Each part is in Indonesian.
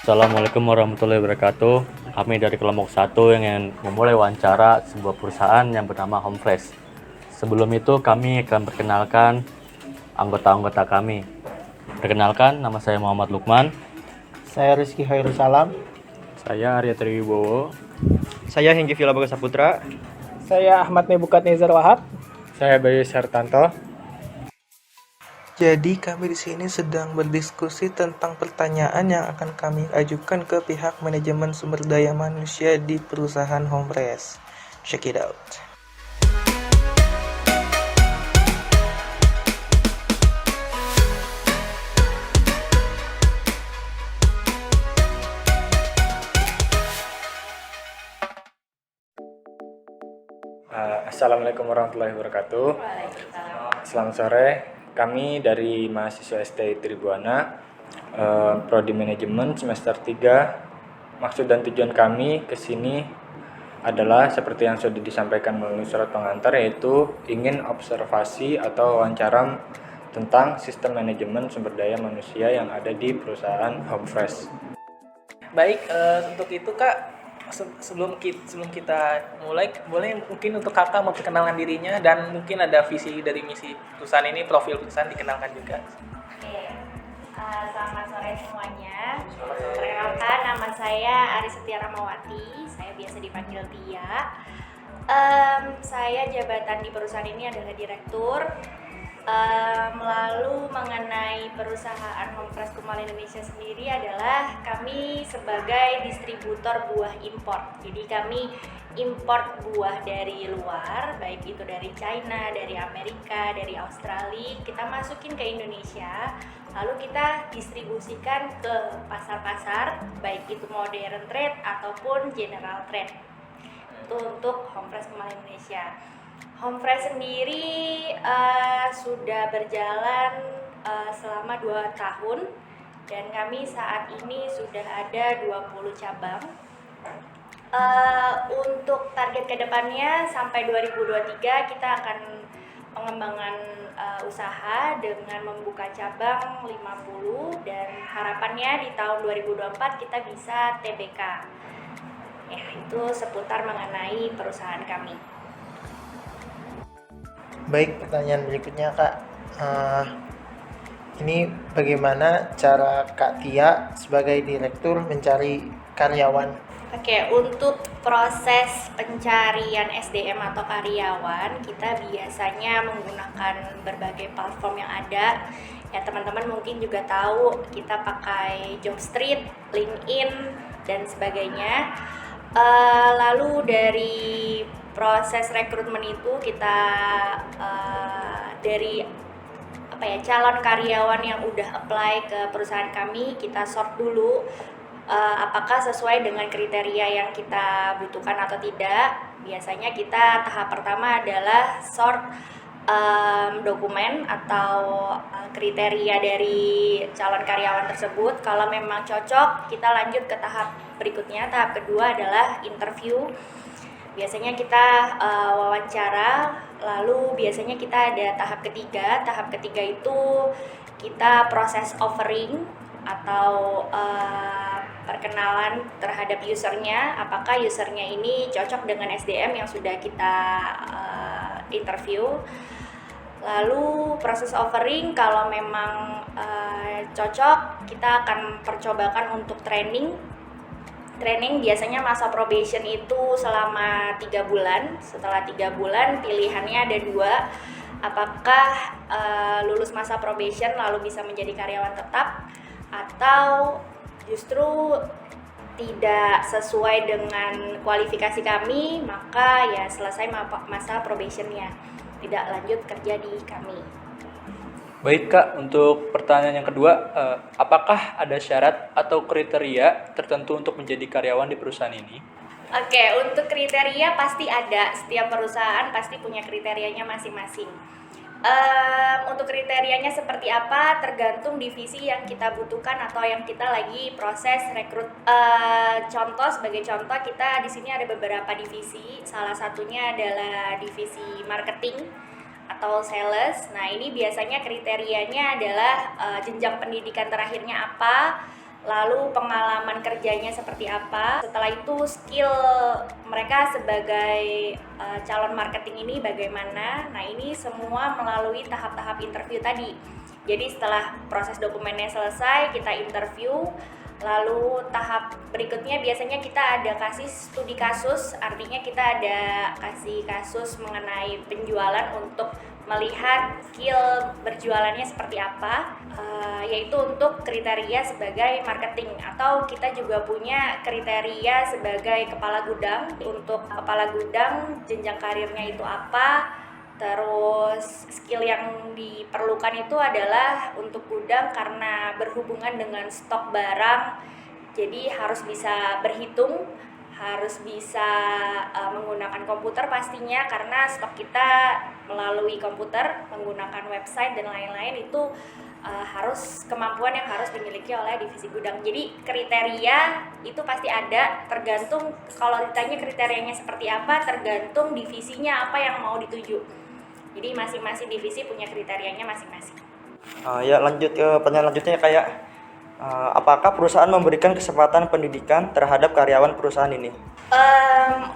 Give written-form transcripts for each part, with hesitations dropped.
Assalamualaikum warahmatullahi wabarakatuh. Kami dari kelompok 1 yang ingin memulai wawancara sebuah perusahaan yang bernama Homefresh. Sebelum itu kami akan perkenalkan anggota-anggota kami. Perkenalkan, nama saya Muhammad Lukman. Saya Rizky Hairul Salam. Saya Arya Triwibowo. Saya Hengki Vila Baga Saputra. Saya Ahmad Nebukat Nezar Wahab. Saya Bayu Sartanto. Jadi kami di sini sedang berdiskusi tentang pertanyaan yang akan kami ajukan ke pihak manajemen sumber daya manusia di perusahaan Homefresh. Check it out. Assalamualaikum warahmatullahi wabarakatuh. Selamat sore. Kami dari mahasiswa STI Tribuana, Prodi Manajemen semester 3. Maksud dan tujuan kami ke sini adalah seperti yang sudah disampaikan melalui surat pengantar, yaitu ingin observasi atau wawancara tentang sistem manajemen sumber daya manusia yang ada di perusahaan Homefresh. Baik, untuk itu Kak, sebelum kita mulai, boleh mungkin untuk Kakak memperkenalkan dirinya dan mungkin ada visi dari misi perusahaan ini, profil perusahaan dikenalkan juga. Oke, selamat sore semuanya. Perkenalkan, nama saya Aris Setia Ramawati, saya biasa dipanggil Tia. Saya jabatan di perusahaan ini adalah direktur. Lalu mengenai perusahaan Homefresh Kumal Indonesia sendiri adalah kami sebagai distributor buah impor. Jadi kami import buah dari luar, baik itu dari China, dari Amerika, dari Australia, kita masukin ke Indonesia, lalu kita distribusikan ke pasar-pasar, baik itu modern trade ataupun general trade. Itu untuk Homefresh Kumal Indonesia. Homefresh sendiri sudah berjalan selama 2 tahun dan kami saat ini sudah ada 20 cabang. Untuk target kedepannya sampai 2023 kita akan pengembangan usaha dengan membuka cabang 50 dan harapannya di tahun 2024 kita bisa TBK. Ya, itu seputar mengenai perusahaan kami. Baik, pertanyaan berikutnya Kak. Ini bagaimana cara Kak Tia sebagai direktur mencari karyawan? Oke, untuk proses pencarian SDM atau karyawan, kita biasanya menggunakan berbagai platform yang ada. Ya, teman-teman mungkin juga tahu kita pakai Jobstreet, LinkedIn, dan sebagainya. Lalu dari proses rekrutmen itu kita dari calon karyawan yang udah apply ke perusahaan kami, kita sort dulu apakah sesuai dengan kriteria yang kita butuhkan atau tidak. Biasanya kita tahap pertama adalah sort dokumen atau kriteria dari calon karyawan tersebut. Kalau memang cocok, kita lanjut ke tahap berikutnya. Tahap kedua adalah interview. Biasanya kita wawancara, lalu biasanya kita ada tahap ketiga. Tahap ketiga itu kita proses offering atau perkenalan terhadap usernya, apakah usernya ini cocok dengan SDM yang sudah kita interview. Lalu proses offering, kalau memang cocok, kita akan percobakan untuk training biasanya masa probation itu selama 3 bulan. Setelah 3 bulan pilihannya ada 2, apakah lulus masa probation lalu bisa menjadi karyawan tetap, atau justru tidak sesuai dengan kualifikasi kami, maka ya selesai masa probationnya, tidak lanjut kerja di kami. Baik Kak, untuk pertanyaan yang kedua, apakah ada syarat atau kriteria tertentu untuk menjadi karyawan di perusahaan ini? Oke, untuk kriteria pasti ada. Setiap perusahaan pasti punya kriterianya masing-masing. Untuk kriterianya seperti apa tergantung divisi yang kita butuhkan atau yang kita lagi proses rekrut. Sebagai contoh kita di sini ada beberapa divisi. Salah satunya adalah divisi marketing atau sales. Nah, ini biasanya kriterianya adalah jenjang pendidikan terakhirnya apa, lalu pengalaman kerjanya seperti apa, setelah itu skill mereka sebagai calon marketing ini bagaimana. Nah, ini semua melalui tahap-tahap interview tadi. Jadi setelah proses dokumennya selesai, kita interview. Lalu tahap berikutnya biasanya kita ada kasih studi kasus, artinya kita ada kasih kasus mengenai penjualan untuk melihat skill berjualannya seperti apa, yaitu untuk kriteria sebagai marketing, atau kita juga punya kriteria sebagai kepala gudang. Untuk kepala gudang jenjang karirnya itu apa, terus skill yang diperlukan itu adalah untuk gudang karena berhubungan dengan stok barang, jadi harus bisa berhitung, harus bisa menggunakan komputer pastinya, karena stok kita melalui komputer, menggunakan website dan lain-lain itu harus kemampuan yang harus dimiliki oleh divisi gudang. Jadi kriteria itu pasti ada, tergantung kalau ditanya kriterianya seperti apa, tergantung divisinya apa yang mau dituju. Jadi masing-masing divisi punya kriterianya masing-masing. Ya, lanjut ke pertanyaan lanjutnya kayak apakah perusahaan memberikan kesempatan pendidikan terhadap karyawan perusahaan ini?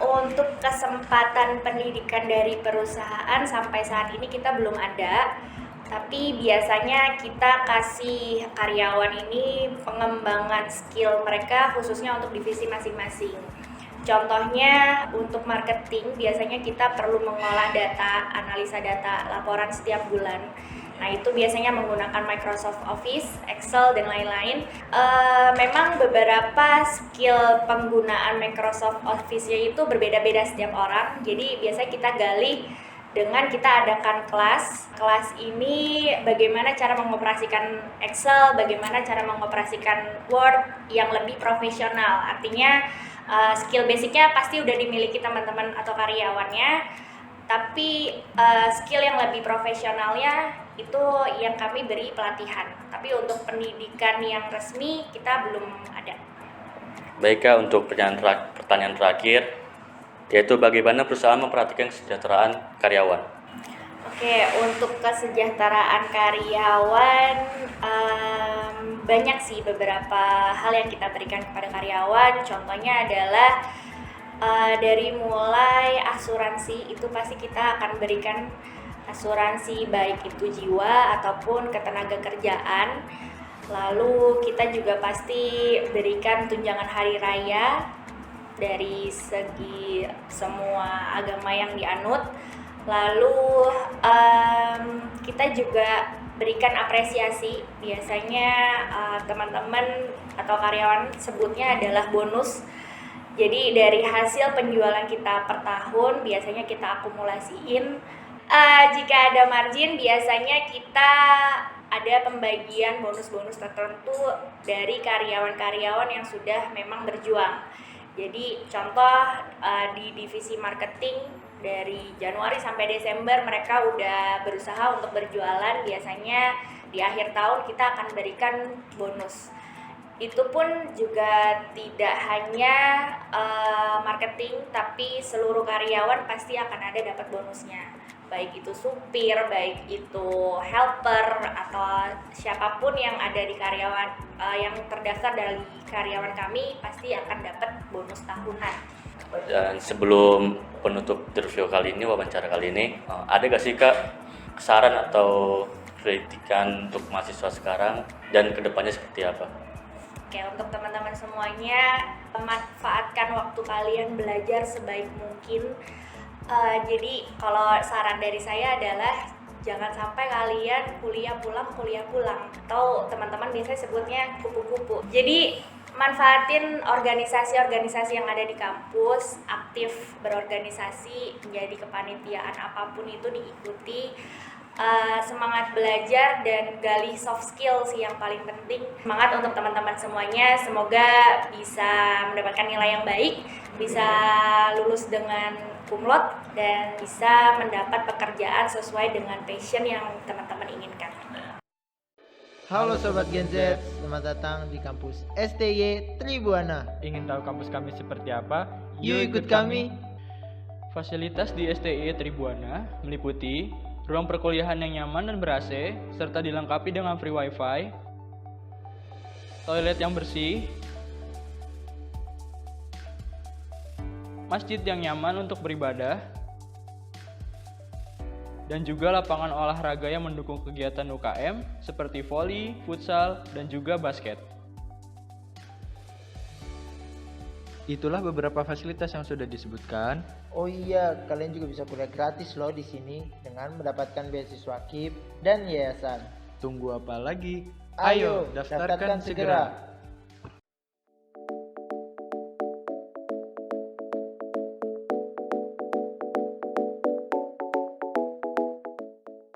Untuk kesempatan pendidikan dari perusahaan sampai saat ini kita belum ada, tapi biasanya kita kasih karyawan ini pengembangan skill mereka khususnya untuk divisi masing-masing. Contohnya untuk marketing biasanya kita perlu mengolah data, analisa data, laporan setiap bulan. Nah, itu biasanya menggunakan Microsoft Office, Excel, dan lain-lain. Memang beberapa skill penggunaan Microsoft Office-nya itu berbeda-beda setiap orang. Jadi biasanya kita gali dengan kita adakan kelas. Kelas ini bagaimana cara mengoperasikan Excel, bagaimana cara mengoperasikan Word yang lebih profesional. Artinya skill basicnya pasti udah dimiliki teman-teman atau karyawannya, tapi skill yang lebih profesionalnya itu yang kami beri pelatihan. Tapi untuk pendidikan yang resmi kita belum ada. Baik Kak, untuk pertanyaan terakhir, yaitu bagaimana perusahaan memperhatikan kesejahteraan karyawan? Oke, untuk kesejahteraan karyawan banyak sih beberapa hal yang kita berikan kepada karyawan. Contohnya adalah dari mulai asuransi, itu pasti kita akan berikan asuransi baik itu jiwa ataupun ketenaga kerjaan. Lalu kita juga pasti berikan tunjangan hari raya dari segi semua agama yang dianut. Lalu kita juga berikan apresiasi, biasanya teman-teman atau karyawan sebutnya adalah bonus. Jadi dari hasil penjualan kita per tahun biasanya kita akumulasiin. Jika ada margin biasanya kita ada pembagian bonus-bonus tertentu dari karyawan-karyawan yang sudah memang berjuang. Jadi contoh di divisi marketing dari Januari sampai Desember mereka udah berusaha untuk berjualan, biasanya di akhir tahun kita akan berikan bonus. Itu pun juga tidak hanya marketing, tapi seluruh karyawan pasti akan ada dapat bonusnya. Baik itu supir, baik itu helper, atau siapapun yang ada di karyawan yang terdaftar dari karyawan kami pasti akan dapat bonus tahunan. Dan sebelum penutup interview kali ini, wawancara kali ini, ada gak sih Kak saran atau kritikan untuk mahasiswa sekarang dan kedepannya seperti apa? Oke, untuk teman-teman semuanya, manfaatkan waktu kalian belajar sebaik mungkin. Jadi kalau saran dari saya adalah jangan sampai kalian kuliah pulang, atau teman-teman biasanya sebutnya kupu-kupu. Jadi manfaatin organisasi-organisasi yang ada di kampus, aktif berorganisasi, menjadi kepanitiaan apapun itu diikuti. Semangat belajar dan gali soft skill sih yang paling penting. Semangat untuk teman-teman semuanya, semoga bisa mendapatkan nilai yang baik, bisa lulus dengan cum laude, dan bisa mendapat pekerjaan sesuai dengan passion yang teman-teman inginkan. Halo Sobat Gen Z, selamat datang di kampus STY Tribuana. Ingin tahu kampus kami seperti apa? Yuk ikut kami. Fasilitas di STI Tribuana meliputi ruang perkuliahan yang nyaman dan ber-AC, serta dilengkapi dengan free wifi, toilet yang bersih, masjid yang nyaman untuk beribadah, dan juga lapangan olahraga yang mendukung kegiatan UKM seperti voli, futsal, dan juga basket. Itulah beberapa fasilitas yang sudah disebutkan. Oh iya, kalian juga bisa kuliah gratis loh di sini dengan mendapatkan beasiswa KIP dan yayasan. Tunggu apa lagi? Ayo, Daftarkan daftarkan segera. segera.